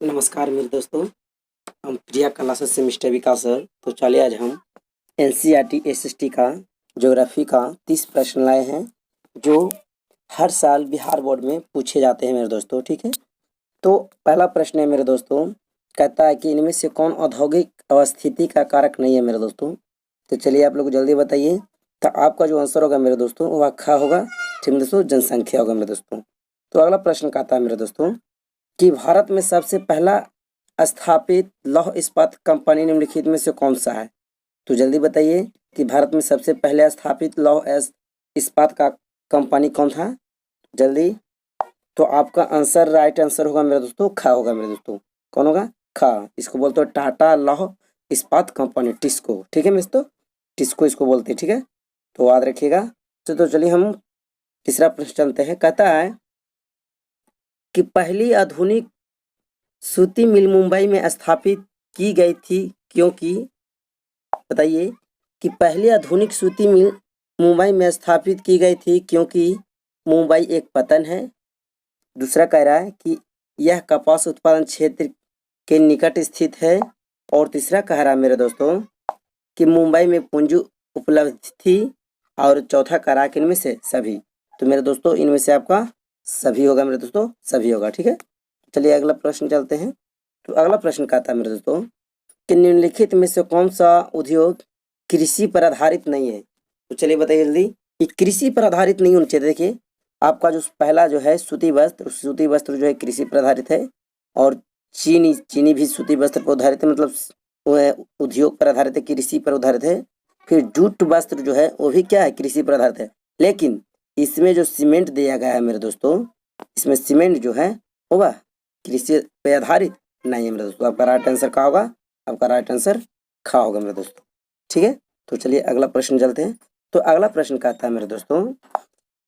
नमस्कार मेरे दोस्तों, हम प्रिया क्लासेस से मिस्टर विकास सर। तो चलिए आज हम एनसीईआरटी एसएसटी का ज्योग्राफी का 30 प्रश्न लाए हैं जो हर साल बिहार बोर्ड में पूछे जाते हैं मेरे दोस्तों। ठीक है, तो पहला प्रश्न है मेरे दोस्तों, कहता है कि इनमें से कौन औद्योगिक अवस्थिति का कारक नहीं है मेरे दोस्तों। तो चलिए आप लोग जल्दी बताइए। तो आपका जो आंसर होगा मेरे दोस्तों वह ख होगा। ठीक है दोस्तों, जनसंख्या होगा मेरे दोस्तों। तो अगला प्रश्न कहता है मेरे दोस्तों कि भारत में सबसे पहला स्थापित लौह इस्पात कंपनी निम्नलिखित में से कौन सा है। तो जल्दी बताइए कि भारत में सबसे पहले स्थापित लौह इस्पात का कंपनी कौन था, जल्दी। तो आपका आंसर राइट आंसर होगा मेरे दोस्तों ख होगा मेरे दोस्तों। कौन होगा? ख। इसको बोलते हो टाटा लौह इस्पात कंपनी, टिस्को। ठीक है दोस्तों, टिस्को इसको बोलते हैं। ठीक है, तो याद रखिएगा। तो चलिए हम तीसरा प्रश्न चलते हैं। कहता है कि पहली आधुनिक सूती मिल मुंबई में स्थापित की गई थी क्योंकि, बताइए कि पहली आधुनिक सूती मिल मुंबई में स्थापित की गई थी क्योंकि मुंबई एक पतन है। दूसरा कह रहा है कि यह कपास उत्पादन क्षेत्र के निकट स्थित है। और तीसरा कह रहा है मेरे दोस्तों कि मुंबई में पूंजी उपलब्ध थी। और चौथा कह रहा है कि इनमें से सभी। तो मेरे दोस्तों इनमें से आपका सभी होगा मेरे दोस्तों, सभी होगा। ठीक है, चलिए अगला प्रश्न चलते हैं। तो अगला प्रश्न कहता है मेरे दोस्तों कि निम्नलिखित में से कौन सा उद्योग कृषि पर आधारित नहीं है। तो चलिए बताइए जल्दी। ये कृषि पर आधारित नहीं होना चाहिए। देखिए आपका जो पहला जो है सूती वस्त्र जो है कृषि पर आधारित है। और चीनी भी सूती वस्त्र पर आधारित है, मतलब वो उद्योग पर आधारित है, कृषि पर आधारित है। फिर जूट वस्त्र जो है वो भी क्या है, कृषि पर आधारित है। लेकिन इसमें जो सीमेंट दिया गया है मेरे दोस्तों, इसमें सीमेंट जो है होगा कृषि पे आधारित नहीं है मेरे दोस्तों। आपका राइट आंसर क्या होगा? आपका राइट आंसर खा होगा मेरे दोस्तों। ठीक है, तो चलिए अगला प्रश्न चलते हैं। तो अगला प्रश्न कहता है मेरे दोस्तों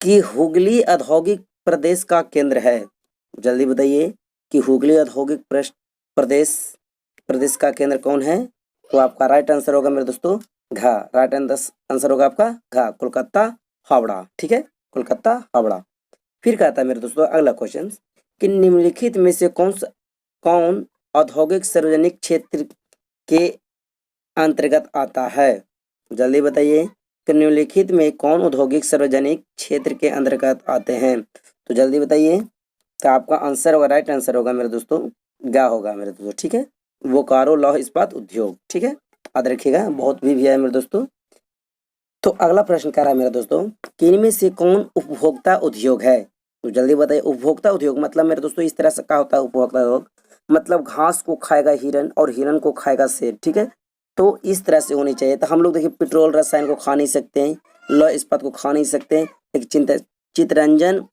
कि हुगली औद्योगिक प्रदेश का केंद्र है। जल्दी बताइए कि हुगली औद्योगिक प्रदेश का केंद्र कौन है। तो आपका राइट आंसर होगा मेरे दोस्तों घा। राइट आंसर होगा आपका घा, कोलकाता हावड़ा। ठीक है, कोलकाता हावड़ा। फिर कहता है मेरे दोस्तों अगला क्वेश्चन कि निम्नलिखित में से कौन औद्योगिक सार्वजनिक क्षेत्र के अंतर्गत आता है। जल्दी बताइए कि निम्नलिखित में कौन औद्योगिक सार्वजनिक क्षेत्र के अंतर्गत आते हैं। तो जल्दी बताइए। तो आपका आंसर होगा, राइट आंसर होगा मेरे दोस्तों गा होगा मेरे दोस्तों। ठीक है, बोकारो लौह इस्पात उद्योग। ठीक है, याद रखिएगा, बहुत भी है मेरे दोस्तों। तो अगला प्रश्न कह रहा है मेरे दोस्तों कि इनमें से कौन उपभोक्ता उद्योग है। तो जल्दी बताइए। उपभोक्ता उद्योग मतलब मेरे दोस्तों इस तरह से क्या होता है उपभोक्ता उद्योग, मतलब घास को खाएगा हिरन और हिरन को खाएगा शेर। ठीक है, तो इस तरह से होनी चाहिए। तो हम लोग देखिए पेट्रोल रसायन को खा नहीं सकते हैं, लौह इस्पात को खा नहीं सकते हैं, एक चितरंजन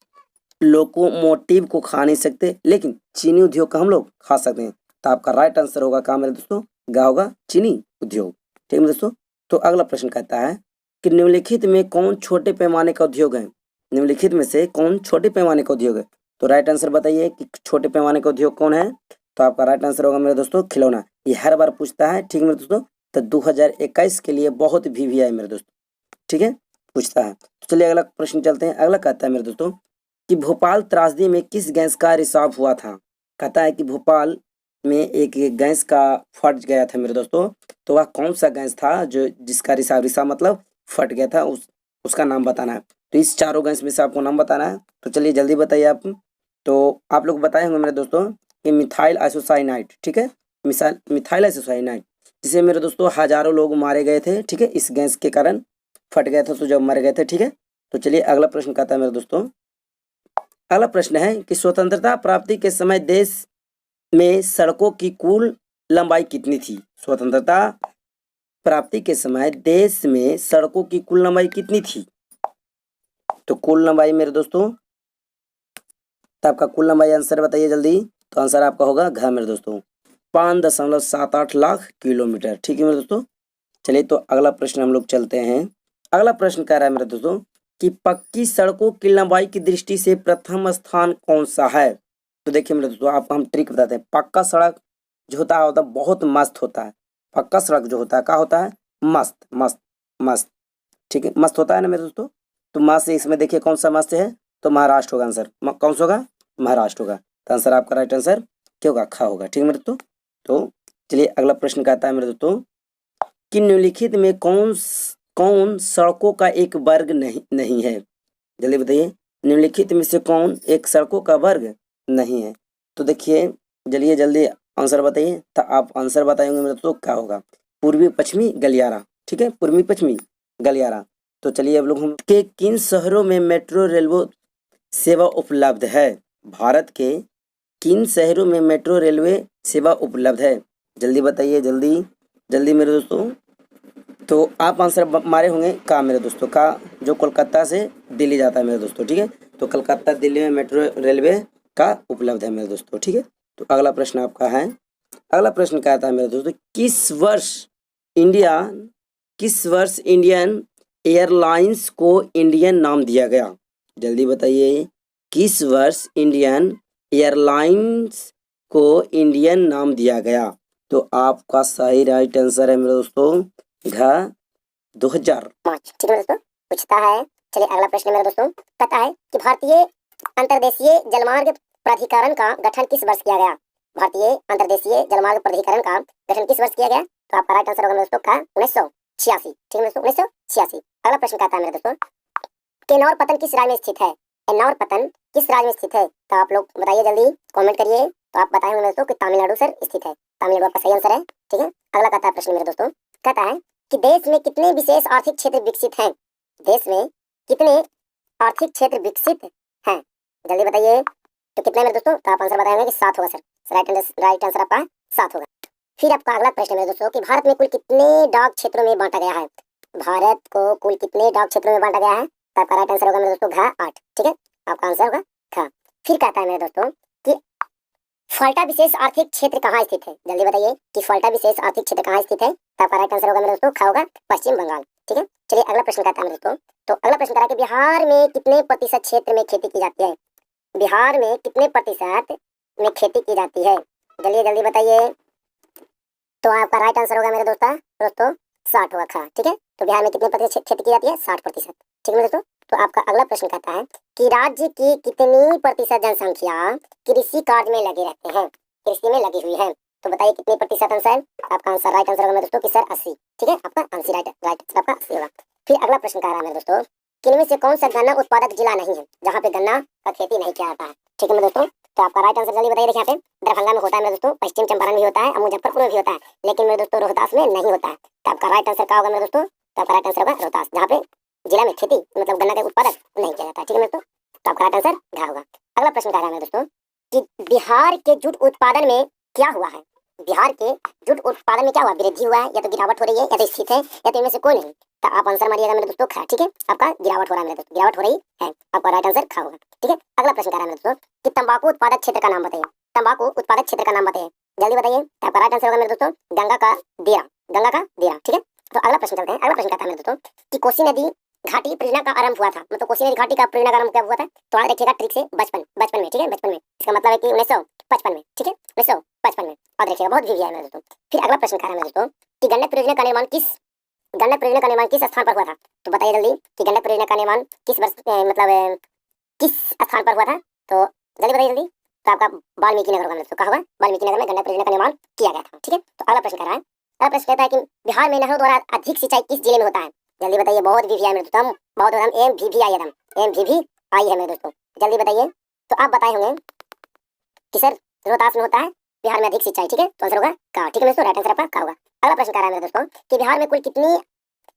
लोकोमोटिव को खा नहीं सकते, लेकिन चीनी उद्योग का हम लोग खा सकते हैं। तो आपका राइट आंसर होगा क्या मेरे दोस्तों? क्या होगा? चीनी उद्योग। ठीक है दोस्तों। तो अगला प्रश्न कहता है कि निम्नलिखित में कौन छोटे पैमाने का उद्योग है। निम्नलिखित में से कौन छोटे पैमाने का उद्योग है। तो राइट आंसर बताइए कि छोटे पैमाने का उद्योग कौन है। तो आपका राइट आंसर होगा मेरे दोस्तों खिलौना। ये हर बार पूछता है। ठीक है मेरे दोस्तों, तो 2021 के लिए बहुत भी है मेरे दोस्तों। ठीक है, पूछता है। तो चलिए अगला प्रश्न चलते हैं। अगला कहता है मेरे दोस्तों कि भोपाल त्रासदी में किस गैस का रिसाव हुआ था। कहता है कि भोपाल में एक गैस का फट गया था मेरे दोस्तों। तो वह कौन सा गैस था जो जिसका रिसाव मतलब फट गया था, उसका नाम बताना है। तो इस चारों गैस में से आपको नाम बताना है। तो चलिए जल्दी बताइए आप। तो आप लोग बताए होंगे मेरे दोस्तों कि मिथाइल आइसोसाइनाइड। ठीक है, मिथाइल आइसोसाइनाइड, जिसे मेरे दोस्तों हजारों लोग मारे गए थे। ठीक है, इस गैस के कारण फट गया था, तो जब मर गए थे। ठीक है, तो चलिए अगला प्रश्न कहता है मेरे दोस्तों। अगला प्रश्न है कि स्वतंत्रता प्राप्ति के समय देश में सड़कों की कुल लंबाई कितनी थी। स्वतंत्रता प्राप्ति के समय देश में सड़कों की कुल लंबाई कितनी थी। तो कुल लंबाई मेरे दोस्तों, तो आपका कुल लंबाई आंसर बताइए जल्दी। तो आंसर आपका होगा घ मेरे दोस्तों 5.78 लाख किलोमीटर। ठीक है मेरे दोस्तों। चलिए तो अगला प्रश्न हम लोग चलते हैं। अगला प्रश्न कह रहा है मेरे दोस्तों कि पक्की सड़कों की लंबाई की दृष्टि से प्रथम स्थान कौन सा है। तो देखिए मेरे दोस्तों आपको हम ट्रिक बताते हैं। पक्का सड़क जो होता है बहुत मस्त होता है। पक्का सड़क जो होता है क्या होता है? मस्त मस्त मस्त। ठीक है, मस्त होता है ना मेरे दोस्तों। तो मस्त से इसमें देखिए कौन सा मस्त है, तो महाराष्ट्र होगा आंसर। कौन सा होगा? महाराष्ट्र होगा। तो आंसर आपका राइट आंसर क्या होगा, खा होगा। ठीक है मेरे दोस्तों। तो चलिए अगला प्रश्न कहता है मेरे दोस्तों कि निम्नलिखित में कौन सड़कों का एक वर्ग नहीं है। जल्दी बताइए, निम्नलिखित में से कौन एक सड़कों का वर्ग नहीं है। तो देखिए चलिए जल्दी आंसर बताइए। तो आप आंसर बताएंगे मेरे दोस्तों क्या होगा, पूर्वी पश्चिमी गलियारा। ठीक है, पूर्वी पश्चिमी गलियारा। तो चलिए अब लोग हम के किन शहरों में मेट्रो रेलवे सेवा उपलब्ध है। भारत के किन शहरों में मेट्रो रेलवे सेवा उपलब्ध है, जल्दी बताइए, जल्दी जल्दी मेरे दोस्तों। तो आप आंसर मारे होंगे का मेरे दोस्तों, का जो कोलकाता से दिल्ली जाता है मेरे दोस्तों। ठीक है, तो कलकत्ता दिल्ली में मेट्रो रेलवे का उपलब्ध है मेरे दोस्तों। ठीक है, तो अगला प्रश्न आपका है, अगला प्रश्न क्या आता है मेरे दोस्तों, किस वर्ष इंडियन एयरलाइंस को इंडियन नाम दिया गया। जल्दी बताइए, किस वर्ष इंडियन एयरलाइंस को इंडियन नाम दिया गया। तो आपका सही राइट आंसर है मेरे दोस्तों घ 2005। ठीक है दोस्तों, पूछता है। चलिए अगला प्रश्न मेरे दोस्तों कहता है कि भारतीय अंतर्देशीय जलमार्ग प्राधिकरण का गठन किस वर्ष किया गया। भारतीय अंतर्देशीय जलमार्ग प्राधिकरण का गठन किस वर्ष किया गया। तो आपका राइट आंसर होगा मेरे दोस्तों का 1986। ठीक है दोस्तों, 1986। अगला प्रश्न कहता है मेरे दोस्तों कि नौर पतन किस राज्य में स्थित है। नौर पतन किस राज्य में स्थित है। तो आप लोग बताइए, जल्दी कमेंट करिए। तो आप बताएंगे मेरे दोस्तों कि तमिलनाडु सर स्थित है। तमिलनाडु आपका सही आंसर है। ठीक है, अगला कहता है प्रश्न मेरे दोस्तों कहता है कि देश में कितने विशेष आर्थिक क्षेत्र विकसित हैं। देश में कितने आर्थिक क्षेत्र विकसित हैं, जल्दी बताइए। तो कितने मेरे दोस्तों, तो आप आंसर बताएंगे कि 7 होगा सर। राइट आंसर आपका 7 होगा। फिर आपका अगला प्रश्न मेरे दोस्तों कि भारत में कुल कितने डाक क्षेत्रों में बांटा गया है। भारत को कुल कितने डाक क्षेत्रों में बांटा गया है। तो आपका राइट आंसर होगा मेरे दोस्तों घ 8। ठीक है, आपका आंसर होगा घ। फिर कहता है मेरे दोस्तों कि फल्टा विशेष आर्थिक क्षेत्र कहाँ स्थित है। जल्दी बताइए कि फल्टा विशेष आर्थिक क्षेत्र कहाँ स्थित है। तो आपका राइट आंसर होगा मेरे दोस्तों ख होगा, पश्चिम बंगाल। ठीक है, चलिए अगला प्रश्न कहता है मेरे दोस्तों। तो अगला प्रश्न कह रहा है कि बिहार में कितने प्रतिशत क्षेत्र में खेती की जाती है। बिहार में कितने प्रतिशत में खेती की जाती है, जल्दी जल्दी बताइए। तो आपका राइट आंसर होगा मेरे दोस्तों 60 होगा खा। ठीक है, तो बिहार में कितने प्रतिशत खेती की जाती है, 60%। ठीक है दोस्तों, तो आपका अगला प्रश्न कहता है कि राज्य की कितनी प्रतिशत जनसंख्या कृषि कार्य में लगे रहते हैं, कृषि में लगी हुई है। तो बताइए कितने प्रतिशत आंसर। आपका आंसर राइट आंसर होगा मेरे दोस्तों कि सर 80। ठीक है, आपका आंसर राइट आंसर आपका 80 होगा। फिर अगला प्रश्न कह रहा है मेरे दोस्तों कि इनमें से कौन सा गन्ना उत्पादक जिला नहीं है, जहाँ पे गन्ना का खेती नहीं किया जाता है। ठीक है मेरे दोस्तों, तो आपका राइट आंसर जल्दी बताइए। देखिए यहाँ पे दरभंगा में होता है मेरे दोस्तों, पश्चिम चंपारण में होता है और मुजफ्फरपुर में भी होता है, लेकिन मेरे दोस्तों रोहतास में नहीं होता है। तो आपका राइट आंसर क्या होगा मेरे दोस्तों। तो आपका राइट आंसर होगा रोहतास, जहाँ पे जिला में खेती मतलब गन्ना का उत्पादक नहीं किया जाता है। ठीक है मेरे दोस्तों, तो आपका राइट आंसर घ होगा। अगला प्रश्न कह रहा है मेरे दोस्तों कि बिहार के जूट उत्पादन में क्या हुआ है। बिहार के जूट उत्पादन में क्या हुआ, वृद्धि हुआ है या तो गिरावट हो रही है या तो स्थित है या तो इनमें से कोई नहीं। तो आप आंसर मारिएगा मेरे दोस्तों खा। ठीक है, आपका गिरावट हो रहा है मेरे दोस्तों, गिरावट हो रही है। आपका राइट आंसर खा होगा। ठीक है, अगला प्रश्न कह रहा है मेरे दोस्तों कि तंबाकू उत्पादक क्षेत्र का नाम बताइए। तंबाकू उत्पादक क्षेत्र का नाम बताइए, जल्दी बताइए। आपका राइट आंसर होगा मेरे दोस्तों गंगा का देरा, गंगा का देरा। ठीक है, तो अगला प्रश्न चलते हैं। अगला प्रश्न कहता है मेरे दोस्तों कि कोसी नदी घाटी परियोजना का आरंभ हुआ था, मतलब कोसी नदी घाटी का परियोजना का आरंभ कब हुआ था। तो याद रखिएगा ट्रिक से बचपन में। ठीक है, बचपन में, इसका मतलब है कि 1955 में। ठीक है, 1955 में याद रखिएगा, बहुत वीवी है मेरे दोस्तों। फिर अगला प्रश्न कह रहा है मेरे दोस्तों कि गंडक परियोजना का निर्माण किस स्थान पर हुआ था। तो बताइए जल्दी कि गंडक परियोजना का निर्माण किस वर्ष मतलब किस स्थान पर हुआ था। तो जल्दी बताइए जल्दी। तो आपका वाल्मीकि नगर होगा मेरे दोस्तों, कहा होगा वाल्मीकि नगर में गंडक परियोजना का निर्माण किया गया था। ठीक है, तो अगला प्रश्न कह रहा है, अगला प्रश्न कहता है कि बिहार में नहरों द्वारा अधिक सिंचाई किस जिले में होता है। जल्दी बताइए, बहुत वीवी है मेरे दोस्तों, बहुत एकदम MVP आई है मेरे दोस्तों, जल्दी बताइए। तो आप बताए होंगे कि सर रोहतास में होता है बिहार में अधिक सिंचाई। ठीक है, तो आंसर होगा का। ठीक है दोस्तों, राइट आंसर आपका का होगा। अगला प्रश्न कह रहा है मेरे दोस्तों कि बिहार में कुल कितनी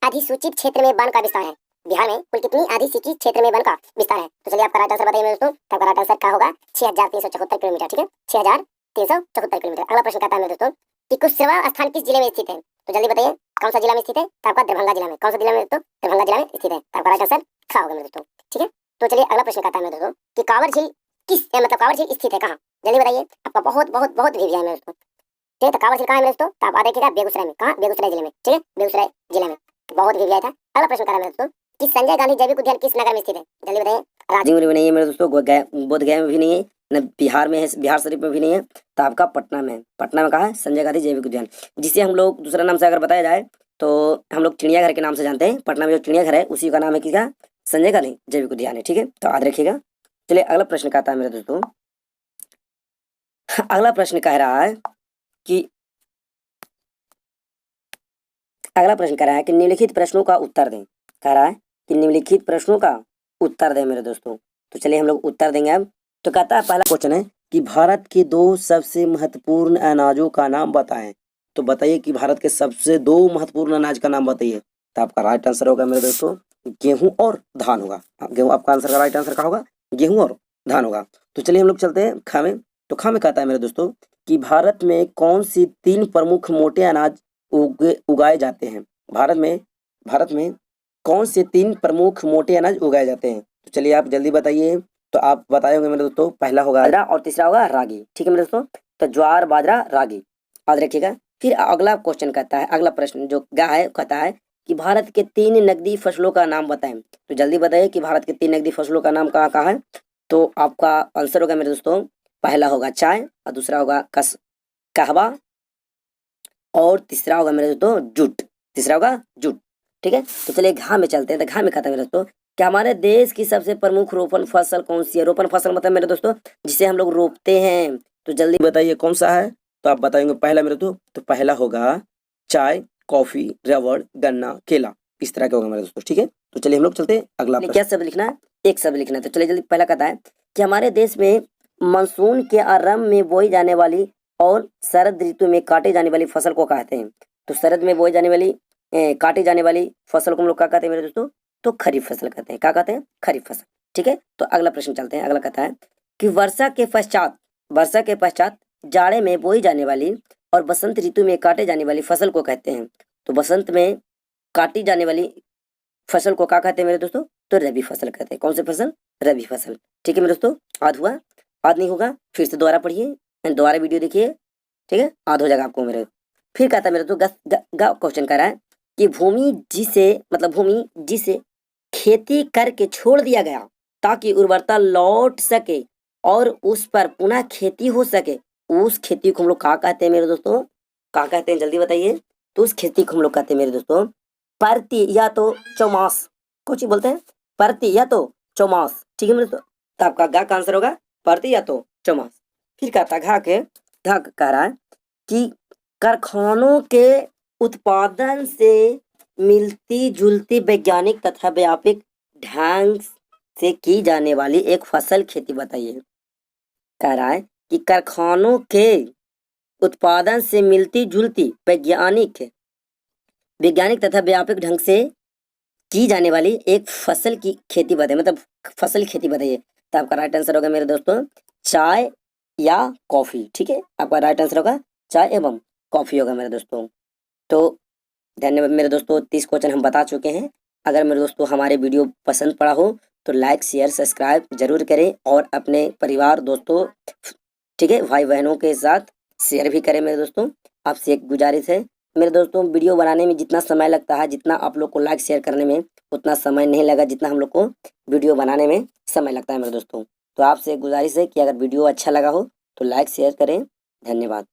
अधिसूचित क्षेत्र में वन का विस्तार है। बिहार में कुल कितनी अधिसूचित क्षेत्र में वन का विस्तार है। तो चलिए आपका राइट आंसर बताइए मेरे दोस्तों। तो आपका राइट आंसर क्या होगा 6374 किलोमीटर। ठीक है, 6374 किलोमीटर। अगला प्रश्न कहता है मेरे दोस्तों कि कुशेश्वर स्थान किस जिले में स्थित है। तो जल्दी बताइए कौन सा जिला में स्थित है। तो आपका दरभंगा जिला में। कौन सा जिला में दोस्तों, दरभंगा जिला में स्थित है। तो आपका राइट आंसर खा होगा मेरे दोस्तों। ठीक है, तो चलिए अगला प्रश्न कहता है मेरे दोस्तों कि कांवर झील कांवर झील स्थित है कहाँ। जल्दी बताइए, आपका बहुत वीवी है मेरे दोस्तों। ठीक है, तो कांवर झील कहाँ है मेरे दोस्तों। तो आप देखिएगा बेगूसराय में। कहाँ, बेगूसराय जिले में। ठीक है, बेगूसराय जिले में बहुत वीवी था। अगला प्रश्न कह रहा है मेरे दोस्तों कि संजय गांधी जैविक उद्यान किस नगर में स्थित है। जल्दी बताइए। राजगीर में नहीं है मेरे दोस्तों, बोधगया में भी नहीं है, न बिहार में है, बिहार शरीफ में भी नहीं है। तो आपका पटना में है। पटना में कहा है संजय गांधी जैविक उद्यान, जिसे हम लोग दूसरा नाम से अगर बताया जाए तो हम लोग चिड़ियाघर के नाम से जानते हैं। पटना में जो चिड़ियाघर है उसी का नाम है किसका, संजय गांधी जैविक उद्यान है। ठीक है, तो याद रखिएगा। चलिए अगला प्रश्न कहता है मेरे दोस्तों अगला प्रश्न कह रहा है कि निम्नलिखित प्रश्नों का उत्तर दें। कह रहा है कि निम्नलिखित प्रश्नों का उत्तर दें मेरे दोस्तों। तो चलिए हम लोग उत्तर देंगे अब। तो कहता है पहला क्वेश्चन है कि भारत के 2 सबसे महत्वपूर्ण अनाजों का नाम बताएं। तो बताइए कि भारत के सबसे 2 महत्वपूर्ण अनाज का नाम बताइए। तो आपका राइट आंसर होगा मेरे दोस्तों गेहूं और धान होगा। गेहूं आपका आंसर का राइट आंसर का होगा, गेहूं और धान होगा। तो चलिए हम लोग चलते हैं खा में। तो खा में कहता है मेरे दोस्तों कि भारत में कौन सी 3 प्रमुख मोटे अनाज उगाए जाते हैं। भारत में कौन से 3 प्रमुख मोटे अनाज उगाए जाते हैं। तो चलिए आप जल्दी बताइए। तो आप बताए होंगे मेरे दोस्तों, पहला होगा बाजरा और तीसरा होगा रागी। ठीक है मेरे दोस्तों, तो ज्वार बाजरा रागी याद रखिएगा। फिर अगला क्वेश्चन कहता है, अगला प्रश्न जो क्या है कहता है कि भारत के 3 नकदी फसलों का नाम बताएं। तो जल्दी बताइए कि भारत के 3 नकदी फसलों का नाम कहाँ कहाँ है। तो आपका आंसर होगा मेरे दोस्तों, पहला होगा चाय और दूसरा होगा कहवा और तीसरा होगा मेरे दोस्तों जूट। तीसरा होगा जूट। ठीक है, तो चलिए घा में चलते हैं। तो घा में कहता है मेरे दोस्तों कि हमारे देश की सबसे प्रमुख रोपण फसल कौन सी है। रोपण फसल मतलब मेरे दोस्तों जिसे हम लोग रोपते हैं। तो जल्दी बताइए कौन सा है। तो आप बताएंगे पहला मेरे तो पहला होगा चाय, कॉफी, रबड़, गन्ना, केला, इस तरह का होगा मेरे दोस्तों। ठीक है, तो चलिए हम लोग चलते हैं अगला। क्या शब्द लिखना है, एक शब्द लिखना है। तो चलिए जल्दी, पहला कहता है कि हमारे देश में मानसून के आरंभ में बोई जाने वाली और शरद ऋतु में काटे जाने वाली फसल को कहते हैं। तो शरद में बोई जाने वाली काटी जाने वाली फसल को हम लोग क्या कहते हैं मेरे दोस्तों, तो खरीफ फसल कहते हैं। क्या कहते हैं, खरीफ फसल। ठीक है, तो अगला प्रश्न चलते हैं। अगला कहता है कि वर्षा के पश्चात जाड़े में बोई जाने वाली और बसंत ऋतु में काटे जाने वाली फसल को कहते हैं। तो बसंत में काटी जाने वाली फसल को क्या कहते हैं मेरे दोस्तों, तो रबी फसल कहते हैं। कौन सी फसल, रबी फसल। ठीक है मेरे दोस्तों, आध हुआ, आध नहीं होगा फिर से दोबारा पढ़िए, दोबारा वीडियो देखिए। ठीक है, आध हो जाएगा आपको मेरे। फिर कहता है मेरे तो क्वेश्चन कर रहा है कि भूमि जिसे खेती करके छोड़ दिया गया ताकि उर्वरता लौट सके और उस पर पुनः खेती हो सके, उस खेती को हम लोग क्या कहते हैं मेरे दोस्तों, क्या कहते हैं जल्दी बताइए। तो उस खेती को हम लोग कहते हैं मेरे दोस्तों परती या तो चौमास। कुछ ही बोलते हैं परती या तो चौमास। ठीक है मेरे दोस्तों, तो आपका गा का आंसर होगा परती या तो चौमास। फिर कहता घा कह रहा है कि कारखानों के उत्पादन से मिलती जुलती वैज्ञानिक तथा व्यापक ढंग से की जाने वाली एक फसल खेती बताइए। कह रहा है कि कारखानों के उत्पादन से मिलती जुलती वैज्ञानिक तथा व्यापक ढंग से की जाने वाली एक फसल की खेती बताइए, मतलब फसल खेती बताइए। तो आपका राइट आंसर होगा मेरे दोस्तों चाय या कॉफी। ठीक है, आपका राइट आंसर होगा चाय एवं कॉफी होगा मेरे दोस्तों। तो धन्यवाद मेरे दोस्तों, 30 क्वेश्चन हम बता चुके हैं। अगर मेरे दोस्तों हमारे वीडियो पसंद पड़ा हो तो लाइक शेयर सब्सक्राइब जरूर करें और अपने परिवार दोस्तों, ठीक है, भाई बहनों के साथ शेयर भी करें मेरे दोस्तों। आपसे एक गुजारिश है मेरे दोस्तों, वीडियो बनाने में जितना समय लगता है, जितना आप लोग को लाइक शेयर करने में उतना समय नहीं लगा जितना हम लोग को वीडियो बनाने में समय लगता है मेरे दोस्तों। तो आपसे एक गुजारिश है कि अगर वीडियो अच्छा लगा हो तो लाइक शेयर करें। धन्यवाद।